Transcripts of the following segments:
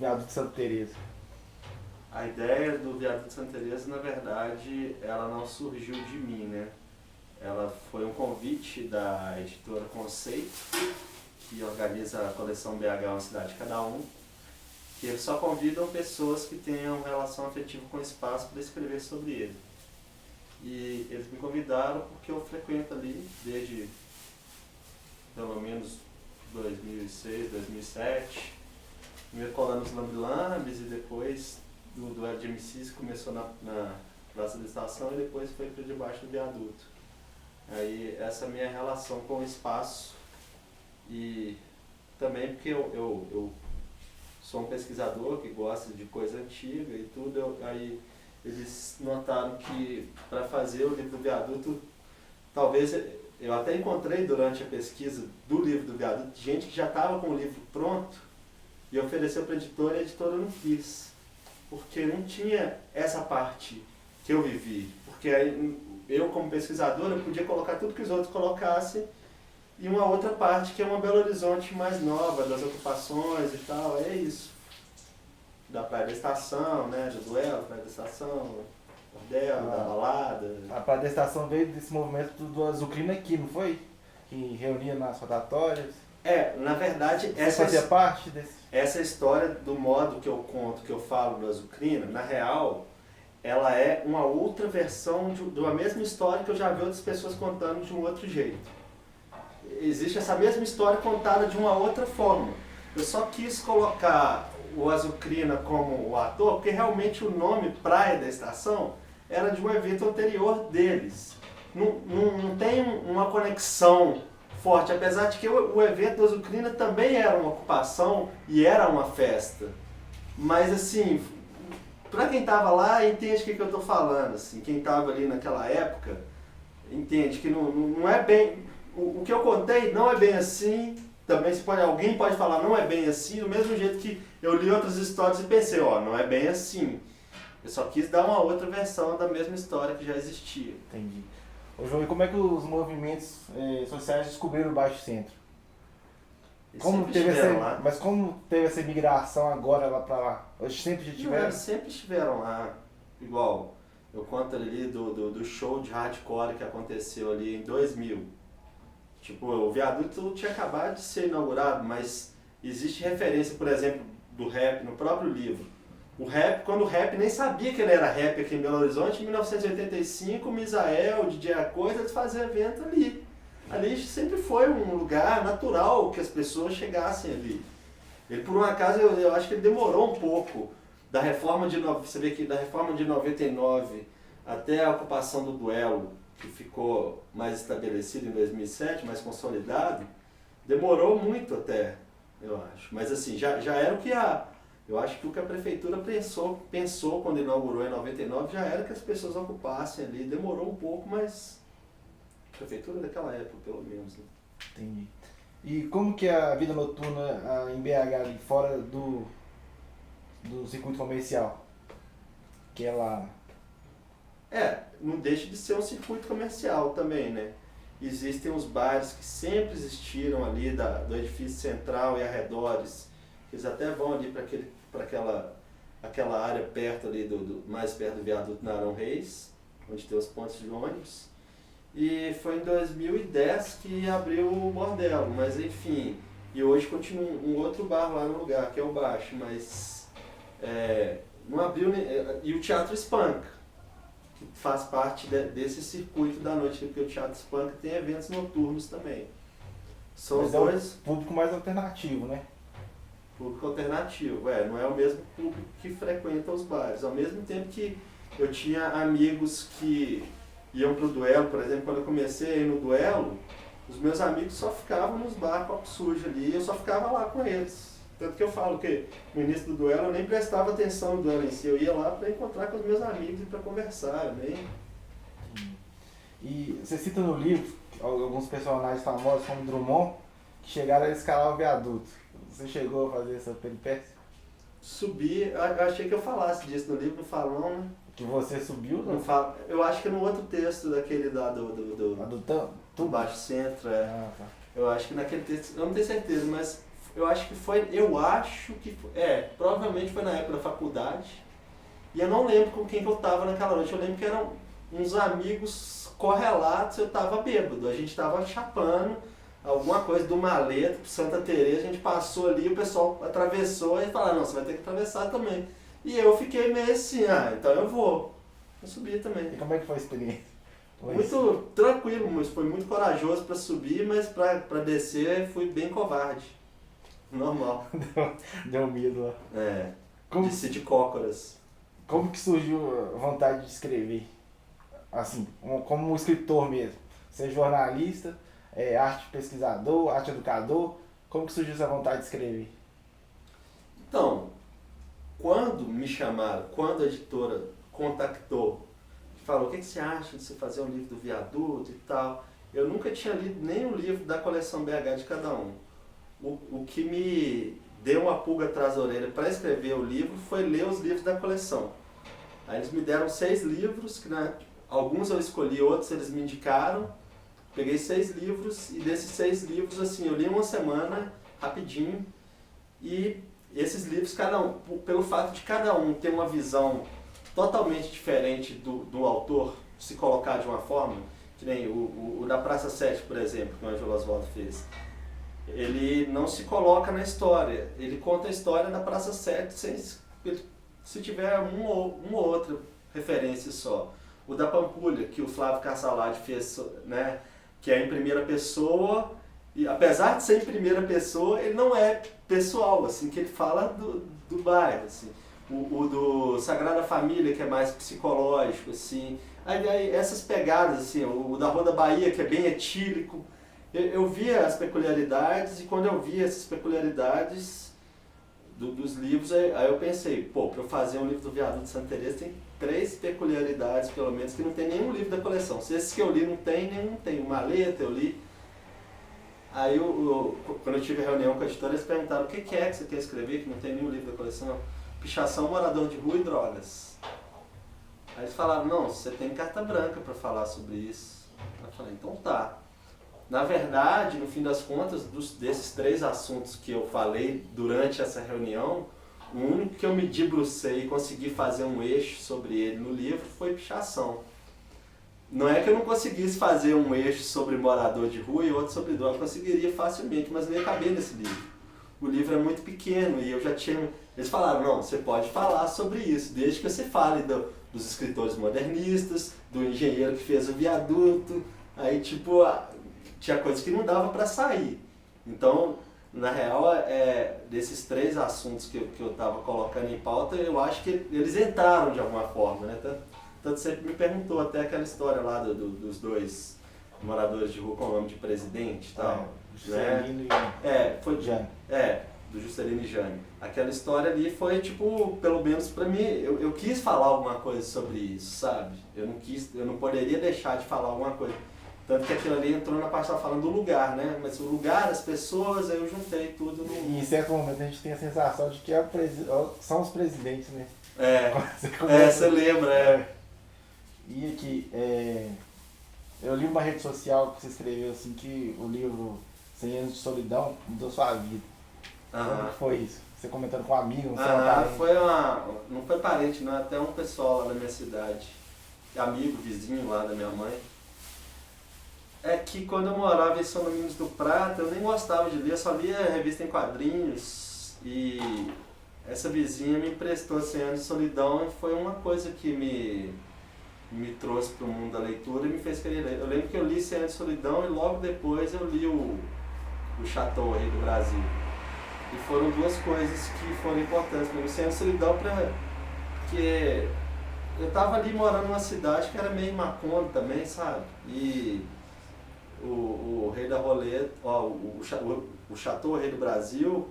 viaduto de Santa Teresa? A ideia do Viaduto de Santa Teresa, na verdade, ela não surgiu de mim, né? Ela foi um convite da editora Conceito, que organiza a coleção BH Uma Cidade Cada Um, que eles só convidam pessoas que tenham relação afetiva com o espaço para escrever sobre ele. E eles me convidaram porque eu frequento ali desde pelo menos 2006, 2007, primeiro colando nos lambilambes e depois do duelo de MCs, que começou na Praça da Estação e depois foi para debaixo do viaduto. Aí essa é a minha relação com o espaço e também porque eu sou um pesquisador que gosta de coisa antiga e tudo, aí eles notaram que para fazer o livro do viaduto, talvez eu até encontrei durante a pesquisa do livro do viaduto gente que já estava com o livro pronto e ofereceu para a editora e a editora não quis, porque não tinha essa parte que eu vivi, porque aí eu como pesquisador eu podia colocar tudo que os outros colocassem e uma outra parte que é uma Belo Horizonte mais nova, das ocupações e tal, é isso. Da Praia da Estação, né, do duelo, Praia da Estação, bordel, da balada. A Praia da Estação veio desse movimento do Azucrina aqui, não foi? Que reunia nas rotatórias. Na verdade, Você fazia parte desse? Essa história do modo que eu conto, que eu falo do Azucrina, na real, ela é uma outra versão de uma mesma história que eu já vi outras pessoas contando de um outro jeito. Existe essa mesma história contada de uma outra forma. Eu só quis colocar o Azucrina como o ator, porque realmente o nome Praia da Estação era de um evento anterior deles. Não tem uma conexão forte, apesar de que o evento do Azucrina também era uma ocupação e era uma festa. Mas assim, para quem estava lá, entende o que eu estou falando. Assim, quem estava ali naquela época, entende que não é bem... O que eu contei não é bem assim. Também alguém pode falar não é bem assim, do mesmo jeito que eu li outras histórias e pensei, não é bem assim. Eu só quis dar uma outra versão da mesma história que já existia. Entendi. Ô João, e como é que os movimentos sociais descobriram o Baixo Centro? Mas como teve essa migração agora lá pra lá? Hoje sempre já tiveram? Eles sempre estiveram lá. Igual, eu conto ali do show de hardcore que aconteceu ali em 2000. Tipo, o viaduto tinha acabado de ser inaugurado, mas existe referência, por exemplo, do rap no próprio livro. O rap, quando o rap nem sabia que ele era rap aqui em Belo Horizonte, em 1985, o Misael, o DJ A Coisa, eles faziam evento ali. Ali sempre foi um lugar natural que as pessoas chegassem ali. Ele, por um acaso, eu acho que ele demorou um pouco da reforma de... Você vê que da reforma de 99 até a ocupação do duelo, que ficou mais estabelecido em 2007, mais consolidado, demorou muito até, eu acho. Mas assim, já era o que eu acho que o que a prefeitura pensou quando inaugurou em 99, já era que as pessoas ocupassem ali. Demorou um pouco, mas a prefeitura daquela época, pelo menos. Né? Entendi. E como que é a vida noturna em BH, ali, fora do circuito comercial? Que é lá... não deixa de ser um circuito comercial também, né? Existem os bares que sempre existiram ali do edifício central e arredores. Eles até vão ali para aquela área perto ali, mais perto do viaduto Narão Reis, onde tem os pontos de ônibus. E foi em 2010 que abriu o Bordelo, mas enfim, e hoje continua um outro bar lá no lugar, que é o Baixo, mas não abriu, e o Teatro Espanca, que faz parte desse circuito da noite, porque o Teatro Espanca tem eventos noturnos também. São Mas os dois... público mais alternativo, né? Público alternativo, não é o mesmo público que frequenta os bares. Ao mesmo tempo que eu tinha amigos que iam pro duelo, por exemplo, quando eu comecei a ir no duelo, os meus amigos só ficavam nos bares, copo sujo ali, e eu só ficava lá com eles. Tanto que eu falo que no início do duelo eu nem prestava atenção no duelo em si, eu ia lá para encontrar com os meus amigos e para conversar, né? E você cita no livro alguns personagens famosos como Drummond, que chegaram a escalar o viaduto. Você chegou a fazer essa peripécia? Subi, eu achei que eu falasse disso no livro, não falo não, né? Que você subiu? Não falo. Eu acho que no outro texto daquele lá do Baixo Centro, Ah, tá. eu acho que naquele texto, eu não tenho certeza, mas eu acho que foi, provavelmente foi na época da faculdade. E eu não lembro com quem que eu tava naquela noite. Eu lembro que eram uns amigos correlatos, eu tava bêbado. A gente tava chapando alguma coisa do Maleta pro Santa Teresa, a gente passou ali, o pessoal atravessou e falaram, não, você vai ter que atravessar também. E eu fiquei meio assim, então eu vou. Eu subi também. E como é que foi a experiência? Muito tranquilo, mas foi muito corajoso para subir, mas para descer fui bem covarde. Normal. Deu medo lá. Desci de cócoras. Como que surgiu a vontade de escrever? Assim, como um escritor mesmo. Ser jornalista, arte pesquisador, arte educador. Como que surgiu essa vontade de escrever? Então, quando me chamaram, quando a editora contactou, falou, o que você acha de você fazer um livro do Viaduto e tal, eu nunca tinha lido nenhum livro da coleção BH de cada um. O que me deu uma pulga atrás da orelha para escrever o livro foi ler os livros da coleção. Aí eles me deram 6 livros, que alguns eu escolhi, outros eles me indicaram. Peguei 6 livros e desses 6 livros, assim, eu li uma semana, rapidinho. E esses livros, cada um, pelo fato de cada um ter uma visão totalmente diferente do autor, se colocar de uma forma, que nem o da Praça 7, por exemplo, que o Ângelo Oswaldo fez. Ele não se coloca na história, ele conta a história da Praça 7 se tiver uma ou outra referência só. O da Pampulha, que o Flávio Carsalade fez, né, que é em primeira pessoa, e apesar de ser em primeira pessoa, ele não é pessoal, assim, que ele fala do bairro, assim. O do Sagrada Família, que é mais psicológico, assim. Aí essas pegadas, assim, o da Rua da Bahia, que é bem etílico. Eu via as peculiaridades e quando eu via essas peculiaridades dos livros, aí eu pensei, para eu fazer um livro do Viaduto de Santa Teresa tem 3 peculiaridades, pelo menos, que não tem nenhum livro da coleção. Se esses que eu li não tem, nenhum tem. O Maleta eu li. Aí quando eu tive a reunião com a editora, eles perguntaram, o que é que você quer escrever, que não tem nenhum livro da coleção? Pichação, morador de rua e drogas. Aí eles falaram, não, você tem carta branca para falar sobre isso. Eu falei, então tá. Na verdade, no fim das contas, desses 3 assuntos que eu falei durante essa reunião, o único que eu me debrucei e consegui fazer um eixo sobre ele no livro foi pichação. Não é que eu não conseguisse fazer um eixo sobre morador de rua e outro sobre droga, eu conseguiria facilmente, mas não ia caber nesse livro. O livro é muito pequeno e eu já tinha... Eles falaram, não, você pode falar sobre isso, desde que você fale dos escritores modernistas, do engenheiro que fez o viaduto, aí tipo... Tinha coisas que não dava para sair. Então, na real, desses 3 assuntos que eu estava colocando em pauta, eu acho que eles entraram de alguma forma, né? Tanto sempre me perguntou até aquela história lá dos 2 moradores de rua com o nome de presidente e tal. Juscelino né? e Jane. Do Juscelino e Jane. Aquela história ali foi, tipo, pelo menos para mim, eu quis falar alguma coisa sobre isso, sabe? Eu não poderia deixar de falar alguma coisa. Tanto que aquilo ali entrou na parte que estava falando do lugar, né? Mas o lugar, as pessoas, aí eu juntei tudo no... E em certo momento a gente tem a sensação de que são os presidentes, né? Você lembra, E aqui, eu li uma rede social que você escreveu assim que o livro 100 anos de solidão mudou sua vida. Como foi isso? Você comentando com um amigo, não sei não foi parente, não, até um pessoal lá da minha cidade, amigo, vizinho lá da minha mãe. É que quando eu morava em São Domingos do Prata, eu nem gostava de ler, eu só lia revista em quadrinhos e essa vizinha me emprestou 100 anos de solidão e foi uma coisa que me trouxe para o mundo da leitura e me fez querer ler. Eu lembro que eu li 100 anos de solidão e logo depois eu li o Chateau, Rei do Brasil. E foram 2 coisas que foram importantes para mim. 100 anos de solidão porque eu estava ali morando numa cidade que era meio Macondo também, sabe? E o Rei da Roleta, o Chateau, Rei do Brasil,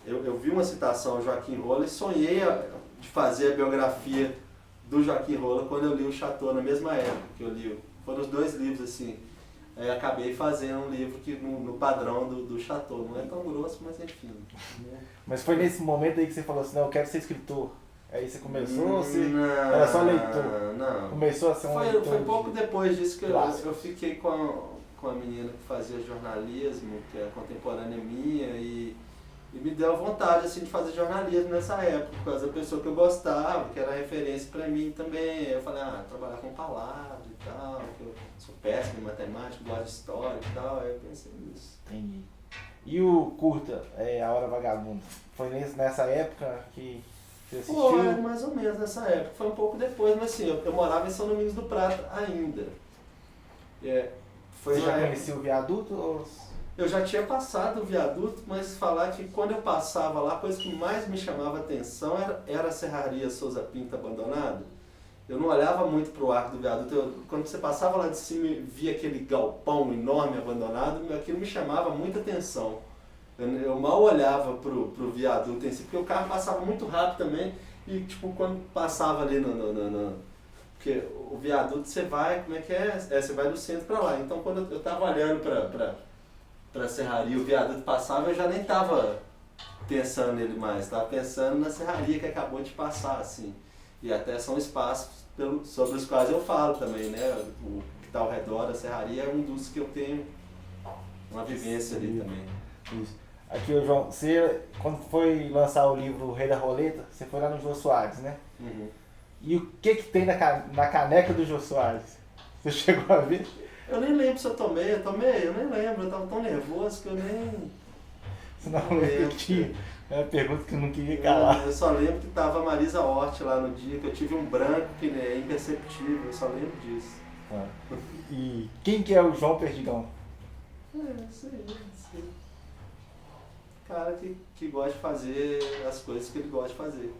eu vi uma citação ao Joaquim Rolla e sonhei de fazer a biografia do Joaquim Rolla quando eu li o Chateau, na mesma época que eu li. Foram os 2 livros, assim. Aí acabei fazendo um livro que no padrão do Chateau. Não é tão grosso, mas enfim. Mas foi nesse momento aí que você falou assim, não, eu quero ser escritor. Aí você começou ou você era só leitor? Não. Começou a ser um leitor? Foi pouco depois disso que eu fiquei com a menina que fazia jornalismo, que é contemporânea minha, e deu a vontade assim, de fazer jornalismo nessa época, por causa da pessoa que eu gostava, que era referência para mim também. Eu falei, trabalhar com palavras e tal, que eu sou péssimo em matemática, gosto de história e tal, aí eu pensei nisso. Entendi. E o curta, A Hora Vagabunda, foi nessa época que você assistiu? Foi mais ou menos nessa época, foi um pouco depois, mas assim, eu morava em São Domingos do Prata ainda. Você já conhecia o viaduto? Ou... Eu já tinha passado o viaduto, mas falar que quando eu passava lá, a coisa que mais me chamava a atenção era a Serraria Souza Pinto abandonada. Eu não olhava muito para o arco do viaduto. Quando você passava lá de cima e via aquele galpão enorme abandonado, aquilo me chamava muita atenção. Eu mal olhava pro viaduto em si, porque o carro passava muito rápido também. E tipo, quando passava ali porque o viaduto você vai, como é que é? Você vai do centro para lá. Então quando eu estava olhando para a serraria, o viaduto passava, eu já nem estava pensando nele mais. Estava pensando na serraria que acabou de passar, assim. E até são espaços sobre os quais eu falo também, né? O que está ao redor da serraria é um dos que eu tenho uma vivência ali também. Isso. Aqui, João, você, quando foi lançar o livro O Rei da Roleta, você foi lá no Jô Soares, né? Uhum. E o que tem na caneca do Jô Soares? Você chegou a ver? Eu nem lembro se eu tomei, eu nem lembro, eu tava tão nervoso que eu nem... Não lembro que tinha. É uma pergunta que eu não queria calar. Eu só lembro que tava a Marisa Hort lá no dia, que eu tive um branco que é imperceptível, eu só lembro disso. E quem que é o João Perdigão? Isso aí. Cara que gosta de fazer as coisas que ele gosta de fazer.